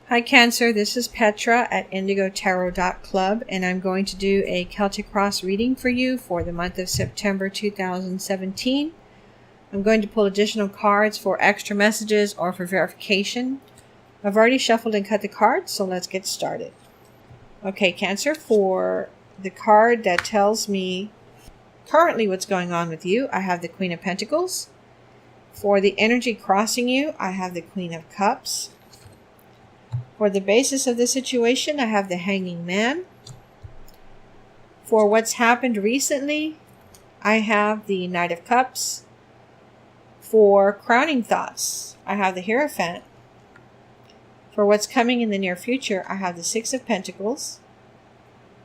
Hi Cancer, this is Petra at IndigoTarot.club, and I'm going to do a Celtic Cross reading for you for the month of September 2017. I'm going to pull additional cards for extra messages or for verification. I've already shuffled and cut the cards, so let's get started. Okay, Cancer, for the card that tells me currently what's going on with you, I have the Queen of Pentacles. For the energy crossing you, I have the Queen of Cups. For the basis of the situation, I have the Hanging Man. For what's happened recently, I have the Knight of Cups. For crowning thoughts, I have the Hierophant. For what's coming in the near future, I have the Six of Pentacles.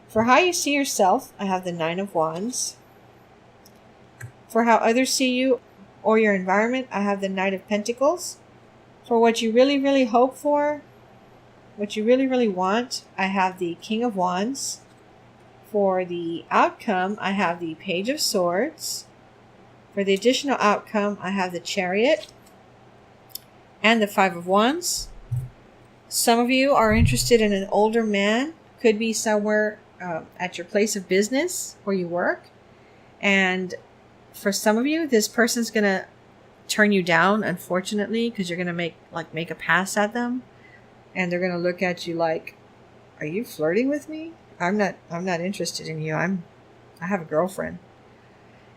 For how you see yourself, I have the Nine of Wands. For how others see you or your environment, I have the Knight of Pentacles. For what you really, really hope for, what you really, really want, I have the King of Wands. For the outcome, I have the Page of Swords. For the additional outcome, I have the Chariot and the Five of Wands. Some of you are interested in an older man. Could be somewhere at your place of business where you work. And for some of you, this person's going to turn you down, unfortunately, because you're going to make a pass at them. And they're going to look at you like, are you flirting with me? I'm not interested in you. I have a girlfriend.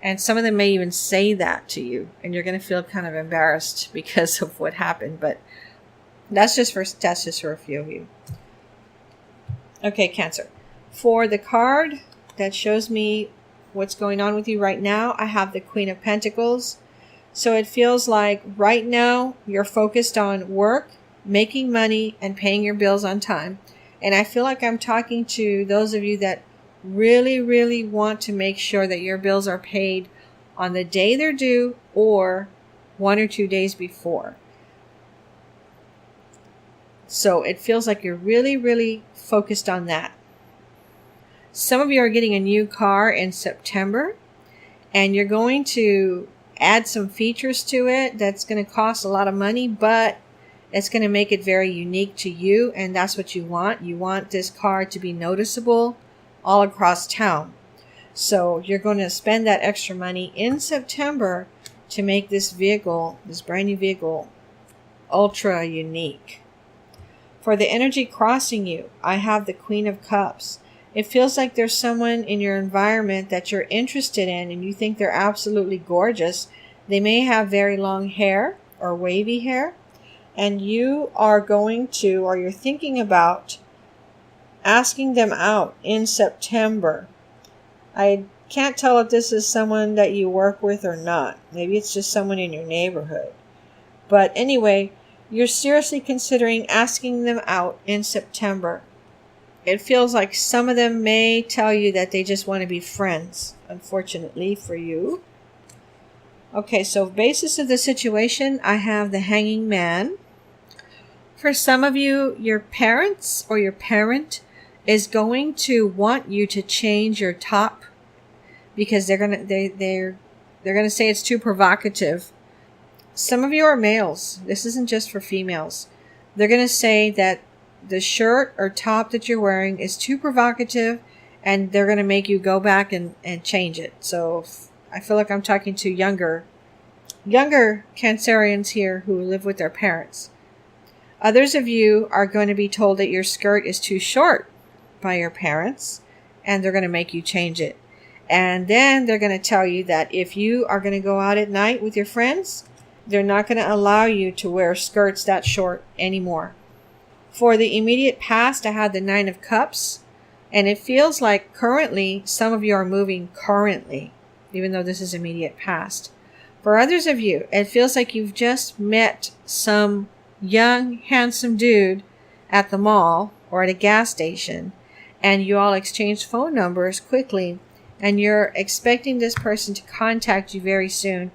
And some of them may even say that to you, and you're going to feel kind of embarrassed because of what happened. But that's just for a few of you. Okay, Cancer. For the card that shows me what's going on with you right now, I have the Queen of Pentacles. So it feels like right now you're focused on work, making money, and paying your bills on time. And I feel like I'm talking to those of you that really, really want to make sure that your bills are paid on the day they're due or 1 or 2 days before. So it feels like you're really, really focused on that. Some of you are getting a new car in September, and you're going to add some features to it that's going to cost a lot of money, but it's going to make it very unique to you, and that's what you want. You want this car to be noticeable all across town. So you're going to spend that extra money in September to make this vehicle, this brand new vehicle, ultra unique. For the energy crossing you, I have the Queen of Cups. It feels like there's someone in your environment that you're interested in and you think they're absolutely gorgeous. They may have very long hair or wavy hair. And you are going to, or you're thinking about asking them out in September. I can't tell if this is someone that you work with or not. Maybe it's just someone in your neighborhood. But anyway, you're seriously considering asking them out in September. It feels like some of them may tell you that they just want to be friends, unfortunately for you. Okay, so basis of the situation, I have the Hanging Man. For some of you, your parents or your parent is going to want you to change your top because they're gonna say it's too provocative. Some of you are males. This isn't just for females. They're gonna say that the shirt or top that you're wearing is too provocative, and they're gonna make you go back and change it. So I feel like I'm talking to younger Cancerians here who live with their parents. Others of you are going to be told that your skirt is too short by your parents, and they're going to make you change it. And then they're going to tell you that if you are going to go out at night with your friends, they're not going to allow you to wear skirts that short anymore. For the immediate past, I had the Nine of Cups, and it feels like currently some of you are moving currently, even though this is immediate past. For others of you, it feels like you've just met some young, handsome dude at the mall or at a gas station, and you all exchange phone numbers quickly, and you're expecting this person to contact you very soon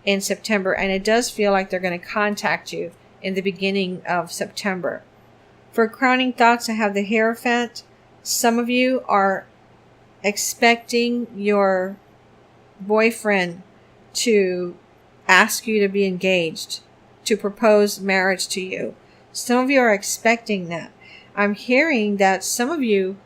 in September, and it does feel like they're going to contact you in the beginning of September. For crowning thoughts, I have the Hierophant. Some of you are expecting your boyfriend to ask you to be engaged, to propose marriage to you. Some of you are expecting that. I'm hearing that some of you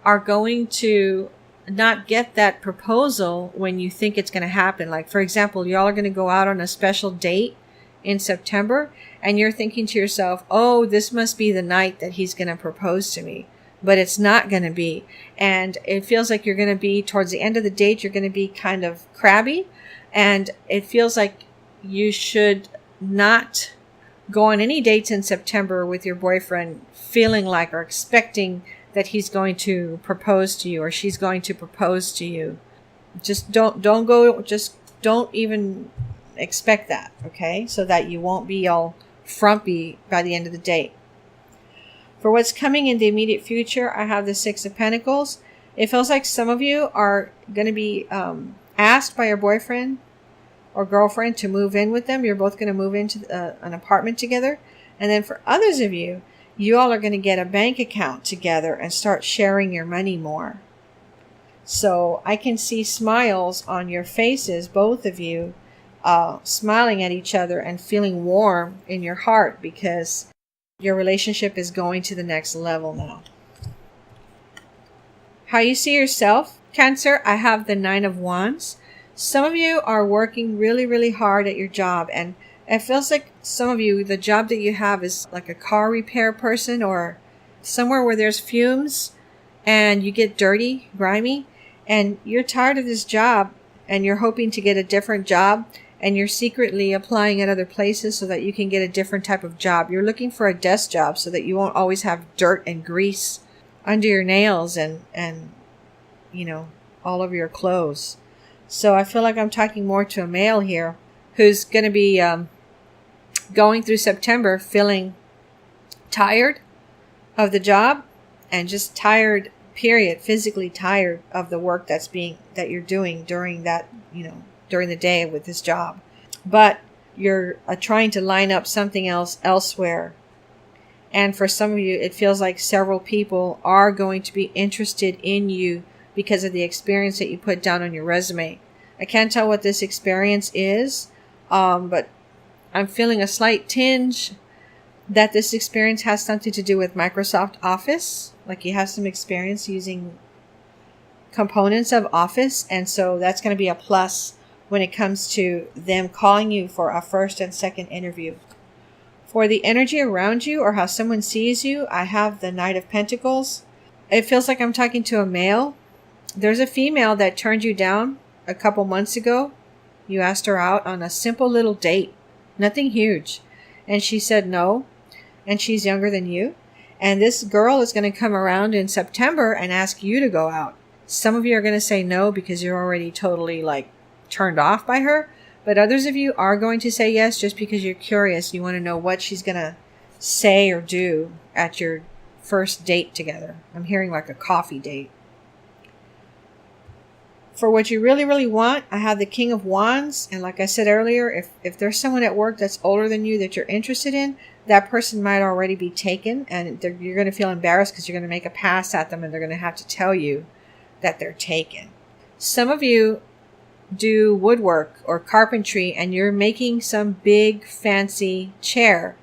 are going to not get that proposal when you think it's going to happen. Like, for example, y'all are going to go out on a special date in September, and you're thinking to yourself, oh, this must be the night that he's going to propose to me. But it's not going to be. And it feels like you're going to be, towards the end of the date, you're going to be kind of crabby. And it feels like you should not go on any dates in September with your boyfriend feeling like or expecting that he's going to propose to you or she's going to propose to you. Just don't even expect that, okay? So that you won't be all frumpy by the end of the date. For what's coming in the immediate future, I have the Six of Pentacles. It feels like some of you are going to be asked by your boyfriend or girlfriend to move in with them. You're both going to move into an apartment together. And then for others of you, you all are going to get a bank account together and start sharing your money more. So I can see smiles on your faces, both of you, smiling at each other and feeling warm in your heart because your relationship is going to the next level now. How you see yourself, Cancer, I have the Nine of Wands. Some of you are working really, really hard at your job, and it feels like some of you, the job that you have is like a car repair person or somewhere where there's fumes and you get dirty, grimy, and you're tired of this job and you're hoping to get a different job, and you're secretly applying at other places so that you can get a different type of job. You're looking for a desk job so that you won't always have dirt and grease under your nails and you know, all over your clothes. So I feel like I'm talking more to a male here who's going to be going through September feeling tired of the job and just tired, period, physically tired of the work that you're doing during that, you know, during the day with this job. But you're trying to line up something else elsewhere. And for some of you, it feels like several people are going to be interested in you because of the experience that you put down on your resume. I can't tell what this experience is, but I'm feeling a slight tinge that this experience has something to do with Microsoft Office. Like you have some experience using components of Office, and so that's going to be a plus when it comes to them calling you for a first and second interview. For the energy around you or how someone sees you, I have the Knight of Pentacles. It feels like I'm talking to a male. There's a female that turned you down a couple months ago. You asked her out on a simple little date, nothing huge. And she said no, and she's younger than you. And this girl is going to come around in September and ask you to go out. Some of you are going to say no because you're already totally turned off by her. But others of you are going to say yes just because you're curious. You want to know what she's going to say or do at your first date together. I'm hearing like a coffee date. For what you really, really want, I have the King of Wands. And like I said earlier, if there's someone at work that's older than you that you're interested in, that person might already be taken. And you're going to feel embarrassed because you're going to make a pass at them and they're going to have to tell you that they're taken. Some of you do woodwork or carpentry and you're making some big fancy chair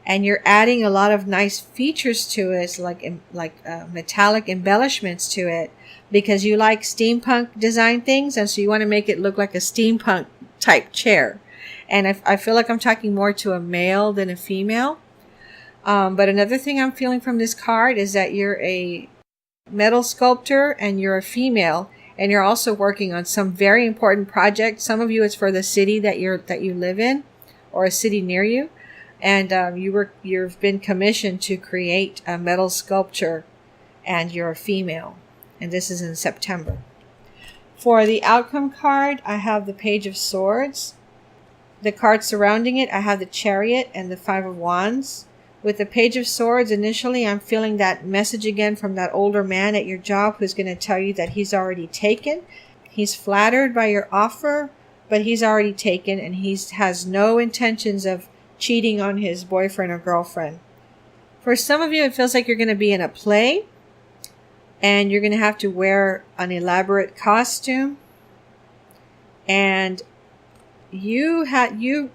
and you're adding a lot of nice features to it, like metallic embellishments to it, because you like steampunk design things, and so you want to make it look like a steampunk type chair. And I feel like I'm talking more to a male than a female. But another thing I'm feeling from this card is that you're a metal sculptor and you're a female, and you're also working on some very important project. Some of you, it's for the city that you live in, or a city near you, and you've been commissioned to create a metal sculpture, and you're a female, and this is in September. For the outcome card, I have the Page of Swords. The card surrounding it, I have the Chariot and the Five of Wands. With the Page of Swords, initially, I'm feeling that message again from that older man at your job who's going to tell you that he's already taken. He's flattered by your offer, but he's already taken, and he has no intentions of cheating on his boyfriend or girlfriend. For some of you, it feels like you're going to be in a play, and you're going to have to wear an elaborate costume, and you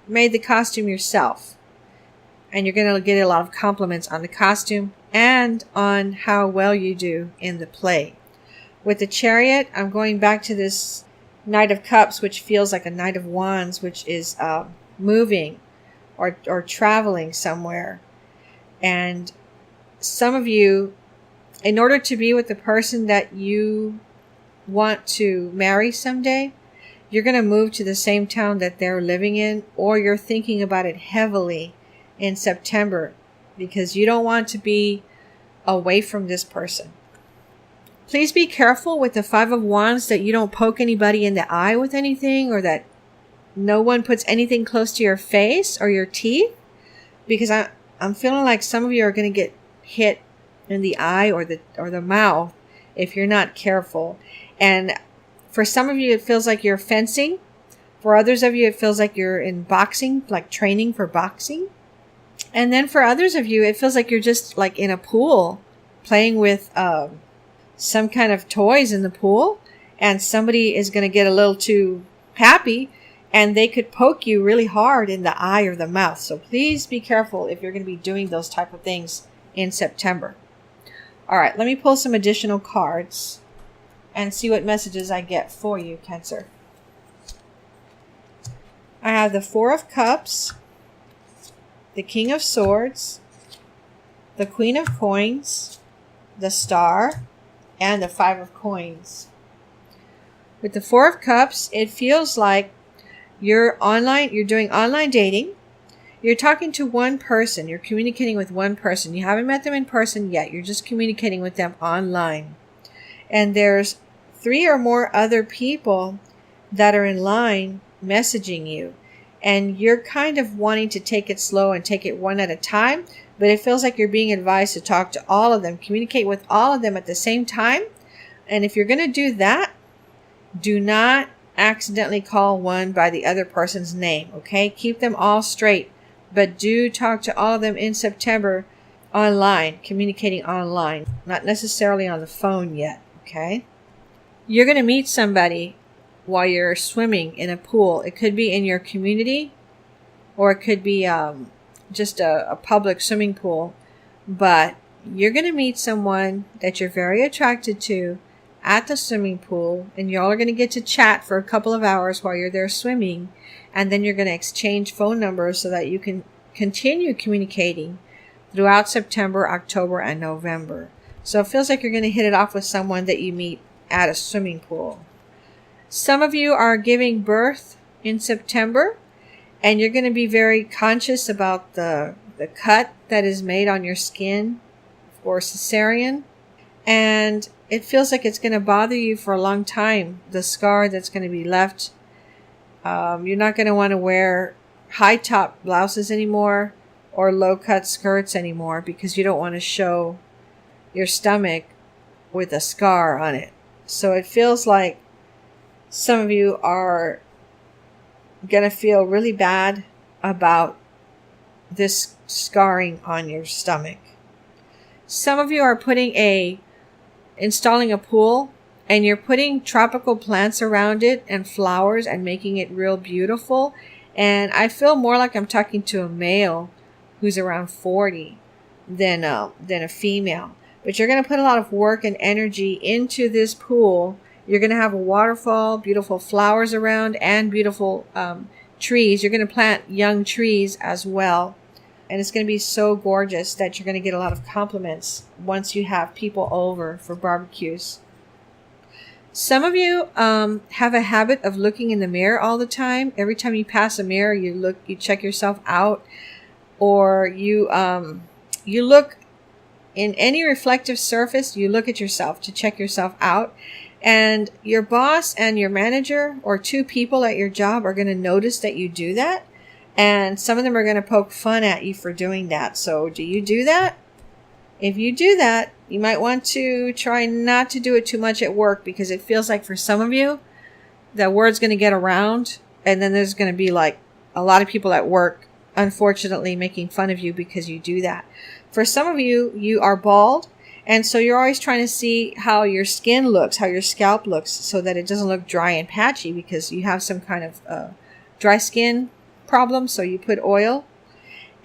made the costume yourself. and you're going to get a lot of compliments on the costume and on how well you do in the play. With the Chariot, I'm going back to this Knight of Cups, which feels like a Knight of Wands, which is moving or traveling somewhere. And some of you, in order to be with the person that you want to marry someday, you're going to move to the same town that they're living in, or you're thinking about it heavily in September because you don't want to be away from this person. Please be careful with the Five of Wands that you don't poke anybody in the eye with anything, or that no one puts anything close to your face or your teeth, because I'm feeling like some of you are going to get hit in the eye or the mouth if you're not careful. And for some of you, it feels like you're fencing. For others of you, it feels like you're in boxing, like training for boxing. And then for others of you, it feels like you're just like in a pool playing with some kind of toys in the pool, and somebody is going to get a little too happy and they could poke you really hard in the eye or the mouth. So please be careful if you're going to be doing those type of things in September. All right, let me pull some additional cards and see what messages I get for you, Cancer. I have the Four of Cups, the King of Swords, the Queen of Coins, the Star, and the Five of Coins. With the Four of Cups, it feels like you're doing online dating. You're talking to one person. You're communicating with one person. You haven't met them in person yet. You're just communicating with them online. And there's 3 or more other people that are in line messaging you. And you're kind of wanting to take it slow and take it one at a time. But it feels like you're being advised to talk to all of them, communicate with all of them at the same time. And if you're going to do that, do not accidentally call one by the other person's name, okay? Keep them all straight. But do talk to all of them in September online, communicating online, not necessarily on the phone yet, okay? You're going to meet somebody while you're swimming in a pool. It could be in your community, or it could be just a public swimming pool. But you're going to meet someone that you're very attracted to at the swimming pool, and y'all are going to get to chat for a couple of hours while you're there swimming, and then you're going to exchange phone numbers so that you can continue communicating throughout September, October, and November. So it feels like you're going to hit it off with someone that you meet at a swimming pool. Some of you are giving birth in September, and you're going to be very conscious about the cut that is made on your skin for cesarean. And it feels like it's going to bother you for a long time, the scar that's going to be left. You're not going to want to wear high top blouses anymore or low cut skirts anymore because you don't want to show your stomach with a scar on it. So it feels like some of you are going to feel really bad about this scarring on your stomach. Some of you are installing a pool, and you're putting tropical plants around it and flowers and making it real beautiful. And I feel more like I'm talking to a male who's around 40 than a female. But you're going to put a lot of work and energy into this pool. You're going to have a waterfall, beautiful flowers around, and beautiful trees. You're going to plant young trees as well. And it's going to be so gorgeous that you're going to get a lot of compliments once you have people over for barbecues. Some of you have a habit of looking in the mirror all the time. Every time you pass a mirror, you check yourself out, or you look in any reflective surface. You look at yourself to check yourself out. And your boss and your manager or 2 people at your job are going to notice that you do that. And some of them are going to poke fun at you for doing that. So do you do that? If you do that, you might want to try not to do it too much at work, because it feels like for some of you, that word's going to get around. And then there's going to be like a lot of people at work, unfortunately, making fun of you because you do that. For some of you, you are bald. And so you're always trying to see how your skin looks, how your scalp looks, so that it doesn't look dry and patchy because you have some kind of dry skin problem. So you put oil.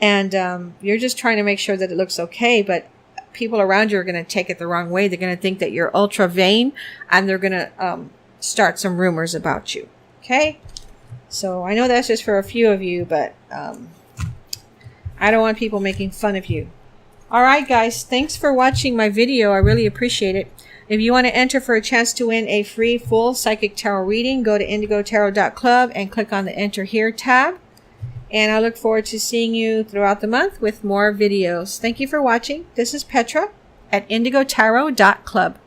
And you're just trying to make sure that it looks okay, but people around you are going to take it the wrong way. They're going to think that you're ultra vain, and they're going to start some rumors about you. Okay? So I know that's just for a few of you, but I don't want people making fun of you. All right, guys. Thanks for watching my video. I really appreciate it. If you want to enter for a chance to win a free full psychic tarot reading, go to IndigoTarot.club and click on the Enter Here tab. And I look forward to seeing you throughout the month with more videos. Thank you for watching. This is Petra at IndigoTarot.club.